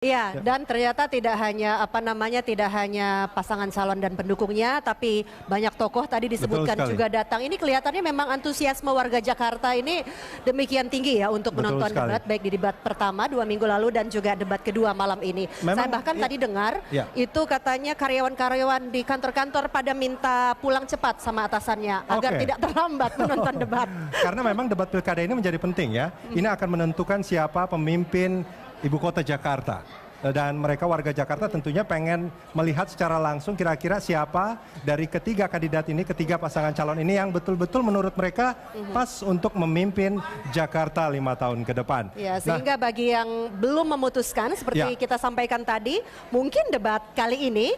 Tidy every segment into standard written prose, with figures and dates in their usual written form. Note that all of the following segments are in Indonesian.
Iya, dan ternyata tidak hanya pasangan calon dan pendukungnya, tapi banyak tokoh tadi disebutkan juga datang. Ini kelihatannya memang antusiasme warga Jakarta ini demikian tinggi ya untuk menonton debat, baik di debat pertama 2 minggu lalu dan juga debat kedua malam ini. Saya bahkan tadi dengar itu katanya karyawan-karyawan di kantor-kantor pada minta pulang cepat sama atasannya agar tidak terlambat menonton debat. Karena memang debat pilkada ini menjadi penting ya. Ini akan menentukan siapa pemimpin Ibu Kota Jakarta. Dan mereka warga Jakarta tentunya pengen melihat secara langsung kira-kira siapa dari ketiga kandidat ini, ketiga pasangan calon ini yang betul-betul menurut mereka pas untuk memimpin Jakarta 5 tahun ke depan. Ya, sehingga bagi yang belum memutuskan seperti kita sampaikan tadi, mungkin debat kali ini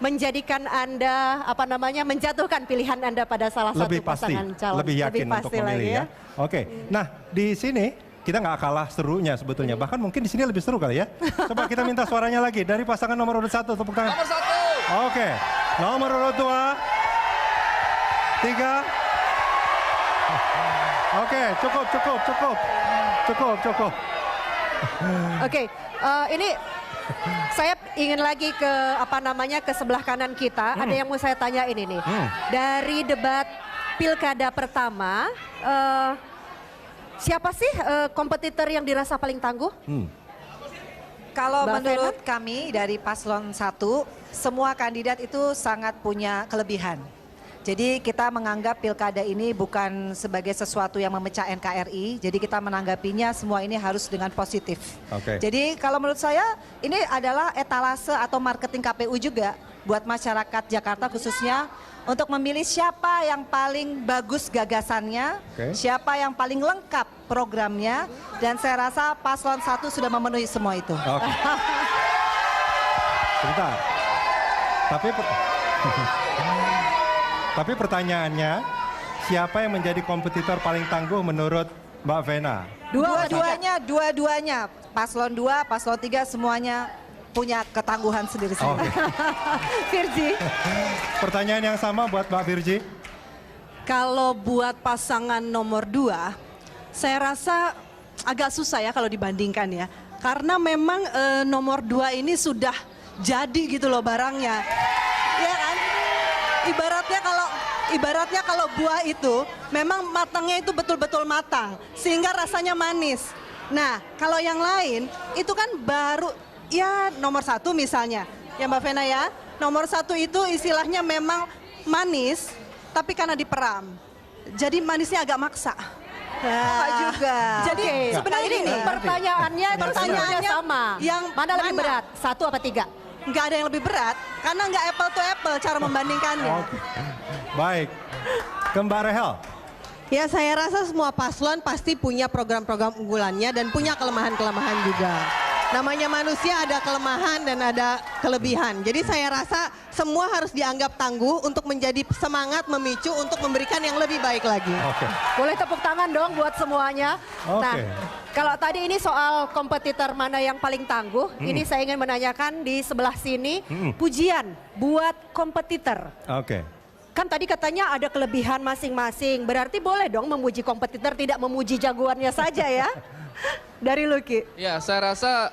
menjadikan Anda menjatuhkan pilihan Anda pada salah satu pasangan calon. Lebih yakin untuk memilih ya. Oke. Nah, di sini kita nggak kalah serunya sebetulnya. Bahkan mungkin di sini lebih seru kali ya. Coba kita minta suaranya lagi dari pasangan nomor urut 1, tepuk tangan. Nomor 1. Oke. Nomor urut 2. 3. Oke, cukup. Oke, ini saya ingin lagi ke ke sebelah kanan kita. Ada yang mau saya tanyain ini. Dari debat pilkada pertama, siapa sih kompetitor yang dirasa paling tangguh? Kalau menurut kami dari paslon 1, semua kandidat itu sangat punya kelebihan. Jadi kita menganggap pilkada ini bukan sebagai sesuatu yang memecah NKRI, jadi kita menanggapinya semua ini harus dengan positif. Jadi kalau menurut saya ini adalah etalase atau marketing KPU juga buat masyarakat Jakarta khususnya untuk memilih siapa yang paling bagus gagasannya, siapa yang paling lengkap programnya, dan saya rasa paslon 1 sudah memenuhi semua itu. Sebentar. Tapi pertanyaannya, siapa yang menjadi kompetitor paling tangguh menurut Mbak Vena? Dua-duanya. Paslon 2, paslon 3 semuanya punya ketangguhan sendiri-sendiri. Virgi. Pertanyaan yang sama buat Mbak Virgi. Kalau buat pasangan nomor 2, saya rasa agak susah ya kalau dibandingkan ya. Karena memang nomor 2 ini sudah jadi gitu loh barangnya. Ya kan? Ibaratnya kalau buah itu memang matangnya itu betul-betul matang. Sehingga rasanya manis. Nah, kalau yang lain itu kan baru. Ya nomor 1 misalnya, ya Mbak Vena ya, nomor 1 itu istilahnya memang manis, tapi karena diperam, jadi manisnya agak maksa. Juga. Jadi sebenarnya ini pertanyaannya sama. Yang mana lebih berat, 1 apa 3? Nggak ada yang lebih berat, karena nggak apple to apple cara membandingkannya. Baik, ke Mbak Rehel. Ya saya rasa semua paslon pasti punya program-program unggulannya dan punya kelemahan-kelemahan juga. Namanya manusia ada kelemahan dan ada kelebihan. Jadi saya rasa semua harus dianggap tangguh untuk menjadi semangat memicu untuk memberikan yang lebih baik lagi. Boleh tepuk tangan dong buat semuanya. Nah, kalau tadi ini soal kompetitor mana yang paling tangguh, ini saya ingin menanyakan di sebelah sini, pujian buat kompetitor. Kan tadi katanya ada kelebihan masing-masing, berarti boleh dong memuji kompetitor, tidak memuji jagoannya saja ya. Dari Lucky. Ya, saya rasa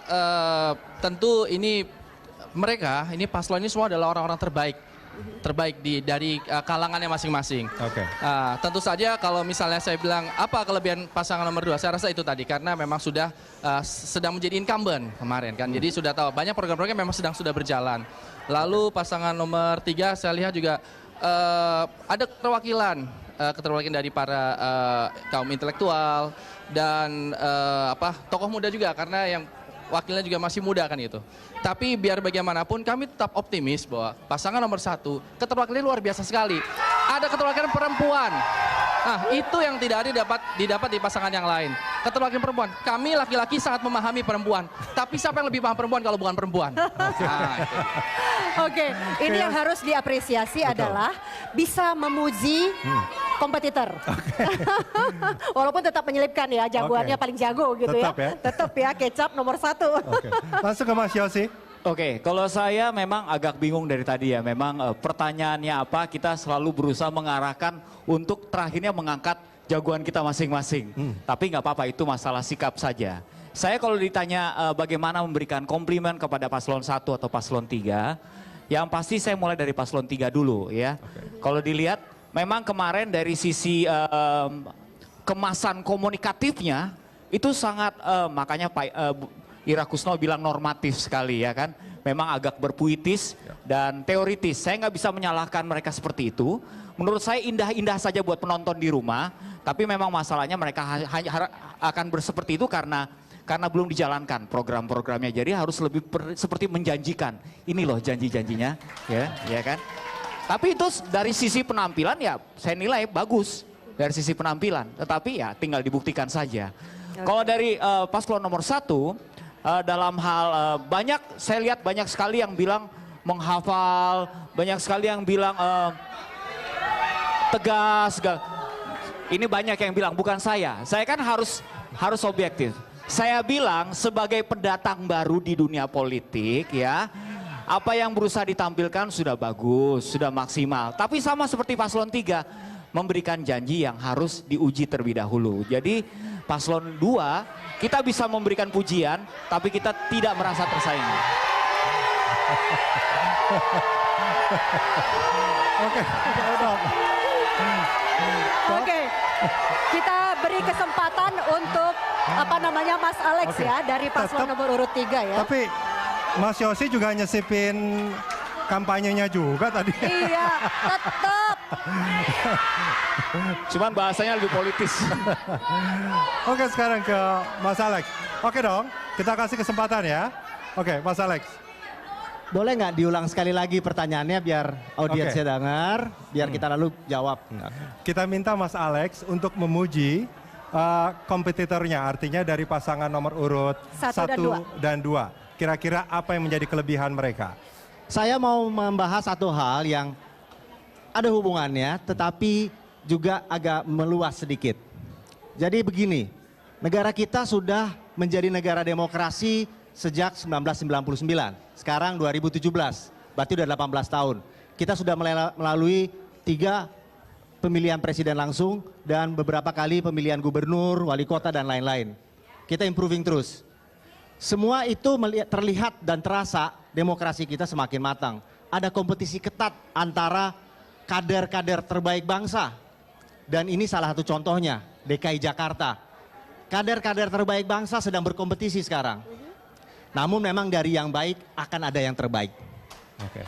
tentu ini paslon ini semua adalah orang-orang terbaik dari kalangannya masing-masing. Tentu saja kalau misalnya saya bilang apa kelebihan pasangan nomor 2, saya rasa itu tadi karena memang sudah sedang menjadi incumbent kemarin kan, jadi sudah tahu banyak program-program memang sudah berjalan. Lalu pasangan nomor 3 saya lihat juga ada keterwakilan dari para kaum intelektual dan tokoh muda juga karena yang wakilnya juga masih muda kan itu. Tapi biar bagaimanapun kami tetap optimis bahwa pasangan nomor 1 keterwakilan luar biasa sekali. Ada keterwakilan perempuan. Nah, itu yang tidak ada didapat di pasangan yang lain. Keterwakilan perempuan. Kami laki-laki sangat memahami perempuan. Tapi siapa yang lebih paham perempuan kalau bukan perempuan? Ini yang harus diapresiasi adalah bisa memuji kompetitor. Walaupun tetap menyelipkan ya, jagoannya paling jago gitu tetap ya, kecap nomor 1. Langsung ke Mas Yosi. Kalau saya memang agak bingung dari tadi ya, memang pertanyaannya apa, kita selalu berusaha mengarahkan untuk terakhirnya mengangkat jagoan kita masing-masing. Tapi nggak apa-apa, itu masalah sikap saja. Saya kalau ditanya bagaimana memberikan komplimen kepada paslon 1 atau paslon 3, yang pasti saya mulai dari paslon 3 dulu ya. Kalau dilihat memang kemarin dari sisi kemasan komunikatifnya itu sangat makanya Pak Ira Kusno bilang normatif sekali ya kan. Memang agak berpuitis dan teoritis. Saya nggak bisa menyalahkan mereka seperti itu. Menurut saya indah-indah saja buat penonton di rumah. Tapi memang masalahnya mereka akan berseperti itu karena belum dijalankan program-programnya. Jadi harus lebih seperti menjanjikan. Ini loh janji-janjinya, ya kan. Tapi itu dari sisi penampilan ya saya nilai bagus dari sisi penampilan. Tetapi ya tinggal dibuktikan saja. Kalau dari paslon nomor 1, dalam hal banyak, saya lihat banyak sekali yang bilang menghafal, banyak sekali yang bilang tegas. Ini banyak yang bilang, bukan saya. Saya kan harus objektif. Saya bilang sebagai pendatang baru di dunia politik ya, apa yang berusaha ditampilkan sudah bagus, sudah maksimal. Tapi sama seperti paslon 3, memberikan janji yang harus diuji terlebih dahulu. Jadi paslon 2, kita bisa memberikan pujian, tapi kita tidak merasa tersaingi. Oke, kita beri kesempatan untuk Mas Alex ya dari paslon nomor urut 3 ya. Tapi Mas Yosi juga nyesipin kampanyenya juga tadi. Iya, tetap. Cuman bahasanya lebih politis. Oke, sekarang ke Mas Alex. Oke dong, kita kasih kesempatan ya. Oke, Mas Alex. Boleh nggak diulang sekali lagi pertanyaannya biar audiensnya dengar, biar kita lalu jawab. Kita minta Mas Alex untuk memuji kompetitornya, artinya dari pasangan nomor urut 1 dan 2. Kira-kira apa yang menjadi kelebihan mereka? Saya mau membahas satu hal yang ada hubungannya, tetapi juga agak meluas sedikit. Jadi begini, negara kita sudah menjadi negara demokrasi sejak 1999. Sekarang 2017, berarti udah 18 tahun. Kita sudah melalui 3 pemilihan presiden langsung dan beberapa kali pemilihan gubernur, wali kota dan lain-lain. Kita improving terus. Semua itu terlihat dan terasa demokrasi kita semakin matang. Ada kompetisi ketat antara kader-kader terbaik bangsa. Dan ini salah satu contohnya, DKI Jakarta. Kader-kader terbaik bangsa sedang berkompetisi sekarang. Namun memang dari yang baik akan ada yang terbaik. Oke.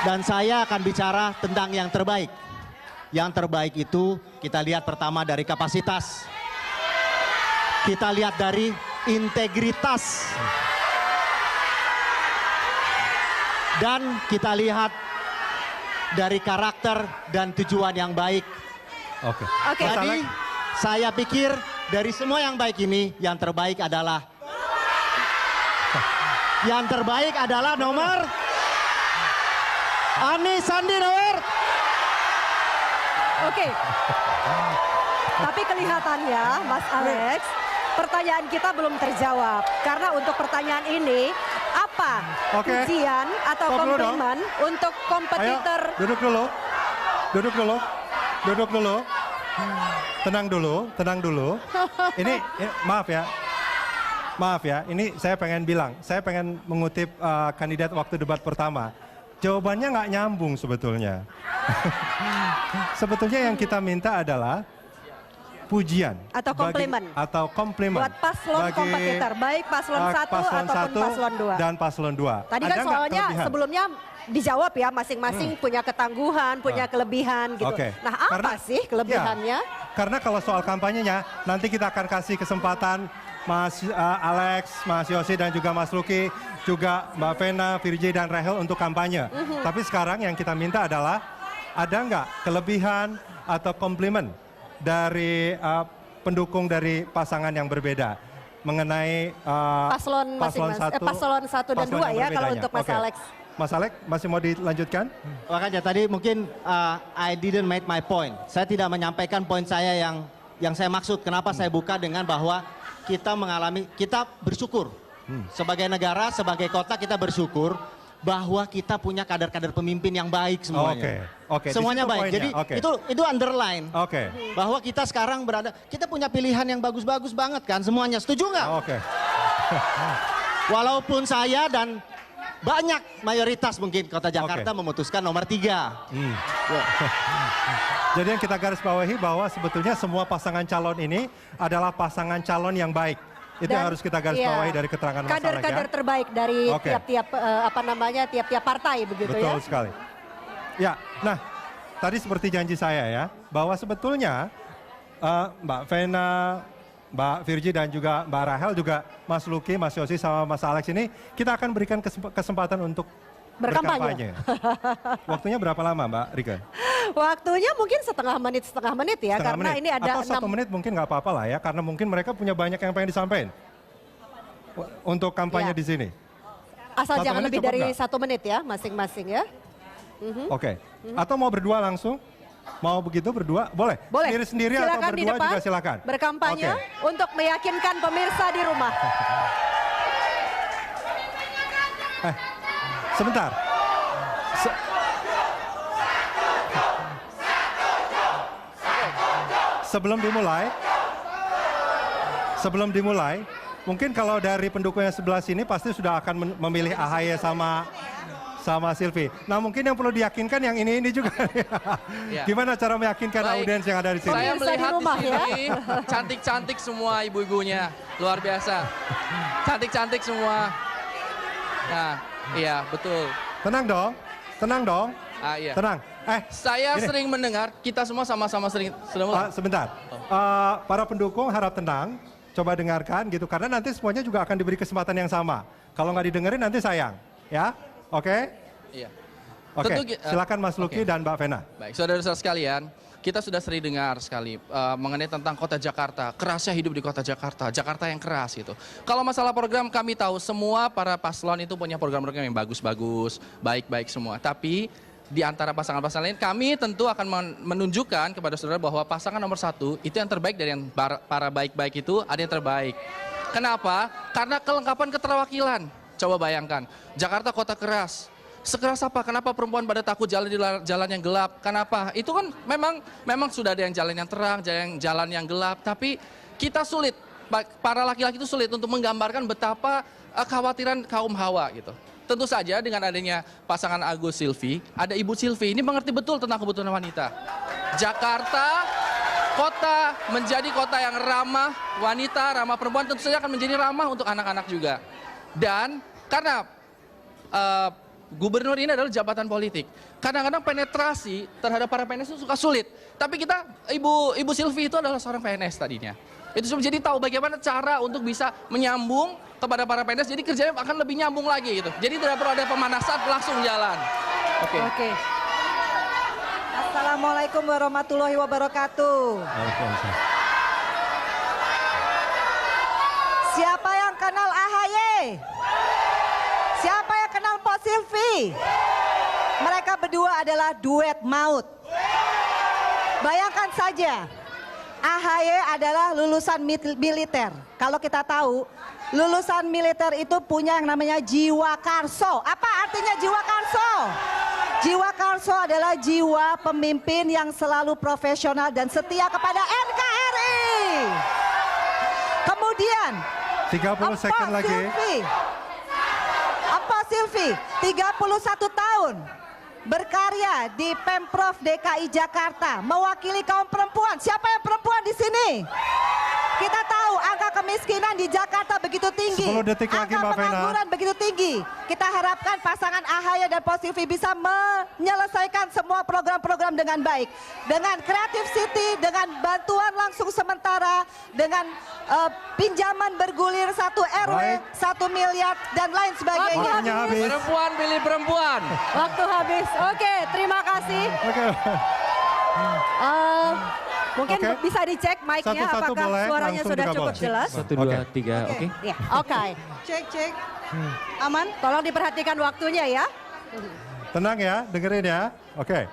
Dan saya akan bicara tentang yang terbaik. Yang terbaik itu kita lihat pertama dari kapasitas. Kita lihat dari integritas. Dan kita lihat dari karakter dan tujuan yang baik. Oke. Jadi saya pikir dari semua yang baik ini, yang terbaik adalah nomor Anies Sandi nomor. Oke. Tapi kelihatannya Mas Alex, pertanyaan kita belum terjawab. Karena untuk pertanyaan ini, apa pujian atau komplimen untuk kompetitor? Ayo, duduk dulu. Tenang dulu. Ini maaf ya, ini saya pengen mengutip kandidat waktu debat pertama. Jawabannya nggak nyambung sebetulnya. Sebetulnya yang kita minta adalah pujian atau komplimen buat paslon kompetitor, baik paslon 1 ataupun paslon 2. Dan paslon 2. Tadi kan soalnya sebelumnya dijawab ya, masing-masing punya ketangguhan, punya kelebihan gitu. Nah, apa sih kelebihannya? Karena kalau soal kampanyenya, nanti kita akan kasih kesempatan Mas Alex, Mas Yosi dan juga Mas Luki, juga Mbak Vena, Virji dan Rahel untuk kampanye. Tapi sekarang yang kita minta adalah, ada nggak kelebihan atau komplimen dari pendukung dari pasangan yang berbeda mengenai paslon 1 dan 2 ya kalau untuk Mas Alex. Mas Alex masih mau dilanjutkan? Makanya tadi mungkin I didn't make my point. Saya tidak menyampaikan poin saya yang saya maksud. Kenapa saya buka dengan bahwa kita bersyukur. Sebagai negara, sebagai kota kita bersyukur bahwa kita punya kader-kader pemimpin yang baik semuanya. Oke. Semuanya Di situ baik. poinnya. Jadi Oke. itu underline. Oke. Bahwa kita sekarang kita punya pilihan yang bagus-bagus banget kan semuanya. Setuju nggak? Oke. Walaupun saya dan banyak mayoritas mungkin Kota Jakarta memutuskan nomor 3. Jadi yang kita garis bawahi bahwa sebetulnya semua pasangan calon ini adalah pasangan calon yang baik. Itu yang harus kita garis bawahi dari keterangan Mas Alex, kader-kader terbaik dari tiap-tiap tiap-tiap partai begitu ya. Betul sekali. Ya, nah tadi seperti janji saya ya, bahwa sebetulnya Mbak Vena, Mbak Virgi dan juga Mbak Rahel juga Mas Luki, Mas Yosi sama Mas Alex ini kita akan berikan kesempatan untuk berkampanye. Waktunya berapa lama Mbak Rika? Waktunya mungkin setengah menit ya, karena ini ada atau 1 menit mungkin nggak apa-apa lah ya, karena mungkin mereka punya banyak yang pengen disampaikan untuk kampanye di sini. Asal 1 jangan menit lebih cukup dari nggak? 1 menit ya masing-masing ya. Oke. Atau mau berdua langsung? Mau begitu berdua? Boleh? Boleh. Sendiri-sendiri atau Silakan di berdua depan, juga silakan. berkampanye untuk meyakinkan pemirsa di rumah. Sebentar. Sebelum dimulai, mungkin kalau dari pendukungnya sebelah sini pasti sudah akan memilih AHY sama Silvi. Nah mungkin yang perlu diyakinkan yang ini juga. Gimana cara meyakinkan audiens yang ada di sini? Saya melihat rumah, di sini cantik-cantik semua ibu-ibunya, luar biasa. Cantik-cantik semua. Nah, iya betul. Tenang dong. Iya. Tenang. Saya sering mendengar, kita semua sama-sama sering. Sebentar. Para pendukung harap tenang. Coba dengarkan gitu, karena nanti semuanya juga akan diberi kesempatan yang sama. Kalau nggak didengerin nanti sayang, ya? Oke? Iya. Oke, silakan Mas Luki dan Mbak Vena. Baik, saudara-saudara sekalian, kita sudah sering dengar sekali mengenai tentang kota Jakarta, kerasnya hidup di kota Jakarta, Jakarta yang keras gitu. Kalau masalah program kami tahu semua para paslon itu punya program-program yang bagus-bagus, baik-baik semua. Tapi di antara pasangan-pasangan lain, kami tentu akan menunjukkan kepada saudara bahwa pasangan nomor 1 itu yang terbaik dari yang para baik-baik itu ada yang terbaik. Kenapa? Karena kelengkapan keterwakilan. Coba bayangkan, Jakarta kota keras. Sekeras apa? Kenapa perempuan pada takut jalan di jalan yang gelap? Kenapa? Itu kan memang sudah ada yang jalan yang terang, jalan yang gelap. Tapi kita sulit, para laki-laki itu sulit untuk menggambarkan betapa kekhawatiran kaum hawa gitu. Tentu saja dengan adanya pasangan Agus Silvi, ada Ibu Silvi, ini mengerti betul tentang kebutuhan wanita. Jakarta, kota menjadi kota yang ramah wanita, ramah perempuan, tentu saja akan menjadi ramah untuk anak-anak juga. Dan karena gubernur ini adalah jabatan politik, kadang-kadang penetrasi terhadap para PNS itu suka sulit. Tapi kita, Ibu Silvi itu adalah seorang PNS tadinya. Itu sudah jadi tahu bagaimana cara untuk bisa menyambung kepada para PNS, jadi kerjanya akan lebih nyambung lagi gitu. Jadi tidak perlu ada pemanasan, langsung jalan. Oke. Assalamualaikum warahmatullahi wabarakatuh. Siapa yang kenal AHY? Siapa yang kenal Pak Silvi? Mereka berdua adalah duet maut. Bayangkan saja, AHY adalah lulusan militer. Kalau kita tahu, lulusan militer itu punya yang namanya jiwa karso. Apa artinya jiwa karso? Jiwa karso adalah jiwa pemimpin yang selalu profesional dan setia kepada NKRI. Kemudian, 30 second lagi. Silvi, 31 tahun berkarya di Pemprov DKI Jakarta, mewakili kaum perempuan. Siapa yang perempuan di sini? Kita tahu angka kemiskinan di Jakarta begitu tinggi. 10 detik lagi Mbak Vena. Angka pengangguran begitu tinggi. Kita harapkan pasangan AHY dan Pak Silvi bisa menyelesaikan semua program-program dengan baik. Dengan Creative City, dengan bantuan langsung sementara, dengan pinjaman bergulir 1 RW, 1 miliar, dan lain sebagainya. Waktunya habis. Perempuan pilih perempuan. Waktu habis. Oke, terima kasih. Mungkin bisa dicek mic-nya Satu-satu apakah boleh, suaranya langsung sudah juga cukup boleh. jelas. 1, 2, 3, oke. Ya, oke. Cek. Aman? Tolong diperhatikan waktunya ya. Tenang ya, dengerin ya. Oke.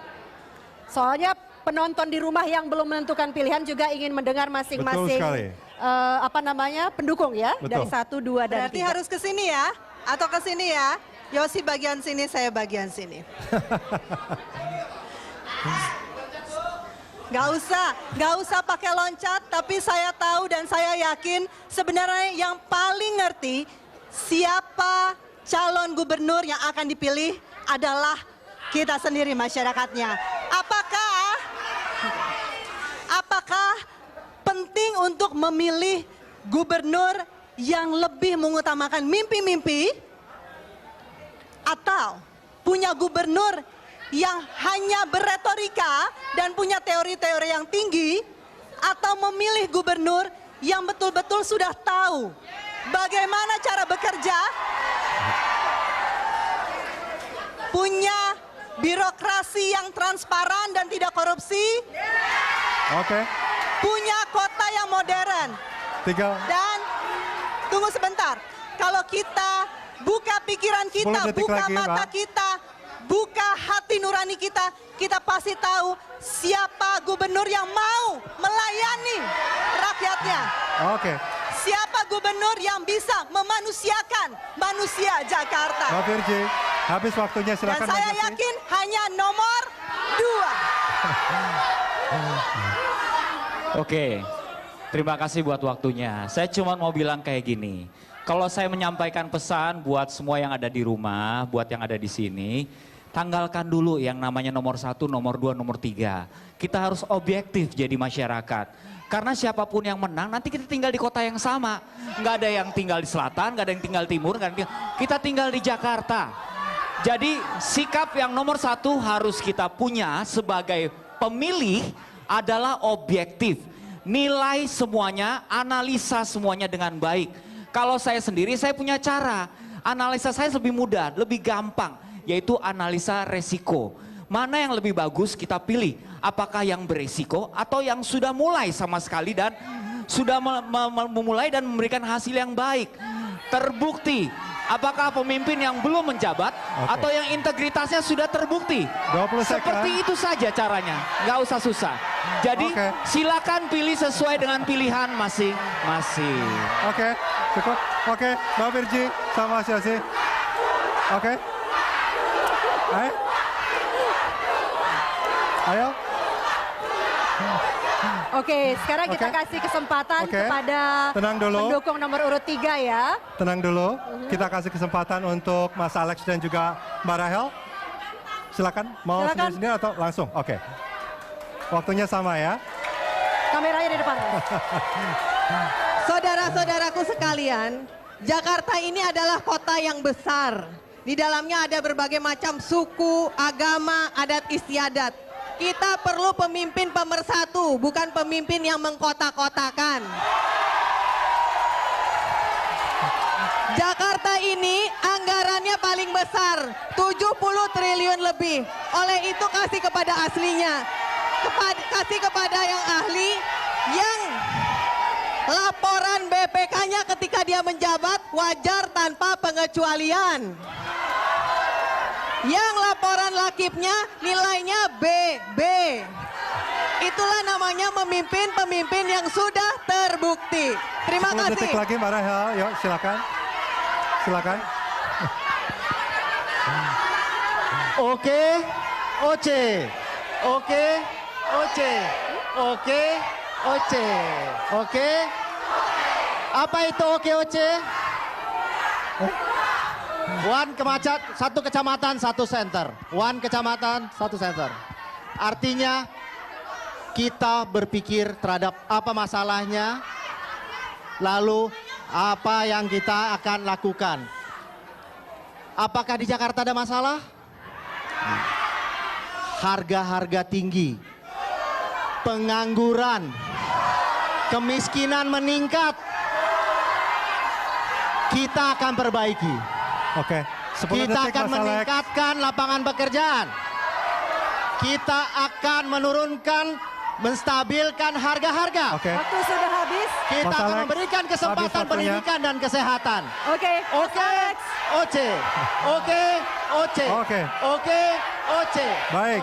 Soalnya penonton di rumah yang belum menentukan pilihan juga ingin mendengar masing-masing Betul sekali. pendukung ya. Betul. Dari 1, 2, dan Berarti 3. harus ke sini ya? Atau ke sini ya? Yosi bagian sini, saya bagian sini. Gak usah pakai loncat, tapi saya tahu dan saya yakin sebenarnya yang paling ngerti siapa calon gubernur yang akan dipilih adalah kita sendiri masyarakatnya. Apakah penting untuk memilih gubernur yang lebih mengutamakan mimpi-mimpi atau punya gubernur yang hanya berretorika dan punya teori-teori yang tinggi, atau memilih gubernur yang betul-betul sudah tahu bagaimana cara bekerja, punya birokrasi yang transparan dan tidak korupsi, punya kota yang modern. Dan tunggu sebentar, kalau kita buka pikiran kita, buka mata kita, buka hati nurani kita, kita pasti tahu siapa gubernur yang mau melayani rakyatnya. Siapa gubernur yang bisa memanusiakan manusia Jakarta. Mbak Virgi, habis waktunya, silakan. Dan saya yakin hanya nomor 2. Oke, terima kasih buat waktunya. Saya cuma mau bilang kayak gini. Kalau saya menyampaikan pesan buat semua yang ada di rumah, buat yang ada di sini, tanggalkan dulu yang namanya nomor 1, nomor 2, nomor 3. Kita harus objektif jadi masyarakat. Karena siapapun yang menang, nanti kita tinggal di kota yang sama. Nggak ada yang tinggal di selatan, nggak ada yang tinggal timur, kita tinggal di Jakarta. Jadi sikap yang nomor 1 harus kita punya sebagai pemilih adalah objektif. Nilai semuanya, analisa semuanya dengan baik. Kalau saya sendiri, saya punya cara. Analisa saya lebih mudah, lebih gampang. Yaitu analisa resiko. Mana yang lebih bagus kita pilih. Apakah yang beresiko atau yang sudah mulai sama sekali dan sudah memulai dan memberikan hasil yang baik. Terbukti. Apakah pemimpin yang belum menjabat atau yang integritasnya sudah terbukti. 20 second. Seperti itu saja caranya. Nggak usah susah. Jadi silakan pilih sesuai dengan pilihan masing-masing. Cukup. Mbak Virgi sama Mas Yosi. Ayo. Sekarang kita kasih kesempatan kepada pendukung nomor urut 3 ya. Tenang dulu, kita kasih kesempatan untuk Mas Alex dan juga Mbak Rahel. Silakan, mau sendiri-sendiri atau langsung? Waktunya sama ya. Kameranya di depan. Saudara-saudaraku sekalian, Jakarta ini adalah kota yang besar. Di dalamnya ada berbagai macam suku, agama, adat istiadat. Kita perlu pemimpin pemersatu, bukan pemimpin yang mengkotak-kotakan. Jakarta ini anggarannya paling besar, 70 triliun lebih. Oleh itu kasih kepada aslinya, kasih kepada yang ahli, yang laporan BPK-nya ketika dia menjabat wajar tanpa pengecualian. Yang laporan lakipnya nilainya B. Itulah namanya pemimpin yang sudah terbukti. Terima kasih. 10 detik lagi Mbak Rahel, yuk silakan. Apa itu oke. Satu kecamatan, satu center. One kecamatan, satu center. Artinya kita berpikir terhadap apa masalahnya, lalu apa yang kita akan lakukan. Apakah di Jakarta ada masalah? Harga-harga tinggi, pengangguran, kemiskinan meningkat. Kita akan perbaiki. Kita akan meningkatkan lapangan pekerjaan. Kita akan menstabilkan harga-harga. Waktu sudah habis. Kita akan memberikan kesempatan pendidikan dan kesehatan. Baik.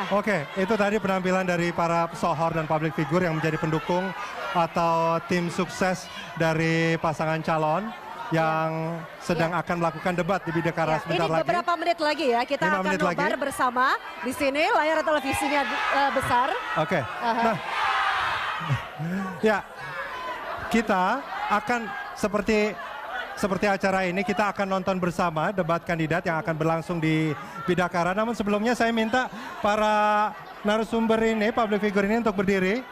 Oke, itu tadi penampilan dari para pesohor dan public figure yang menjadi pendukung atau tim sukses dari pasangan calon yang sedang akan melakukan debat di Bidakara sebentar ini lagi. beberapa menit lagi ya, kita akan nobar bersama di sini, layar televisinya besar. Oke, nah, ya kita akan seperti acara ini, kita akan nonton bersama debat kandidat yang akan berlangsung di Bidakara. Namun sebelumnya saya minta para narasumber ini, public figure ini untuk berdiri.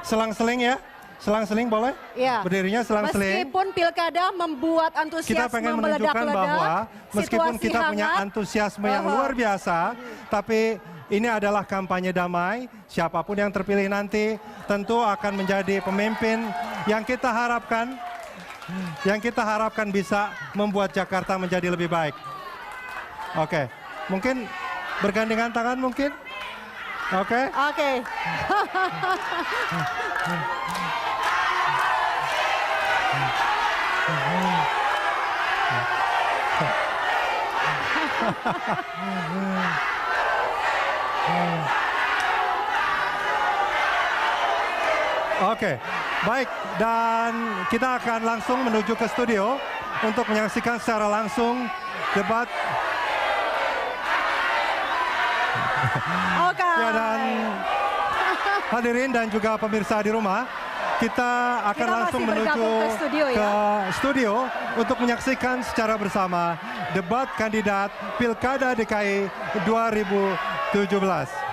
Selang-seling ya, selang-seling boleh? Ya. Berdirinya selang-seling. Meskipun pilkada membuat antusiasme Kita pengen menunjukkan bahwa meskipun kita punya antusiasme yang luar biasa, tapi ini adalah kampanye damai. Siapapun yang terpilih nanti tentu akan menjadi pemimpin yang kita harapkan bisa membuat Jakarta menjadi lebih baik. Oke, mungkin bergandengan tangan mungkin? Oke. Oke. Oke, baik, dan kita akan langsung menuju ke studio untuk menyaksikan secara langsung debat. Oke. Ya, dan hadirin dan juga pemirsa di rumah, kita akan langsung menuju ke studio untuk menyaksikan secara bersama debat kandidat Pilkada DKI 2017.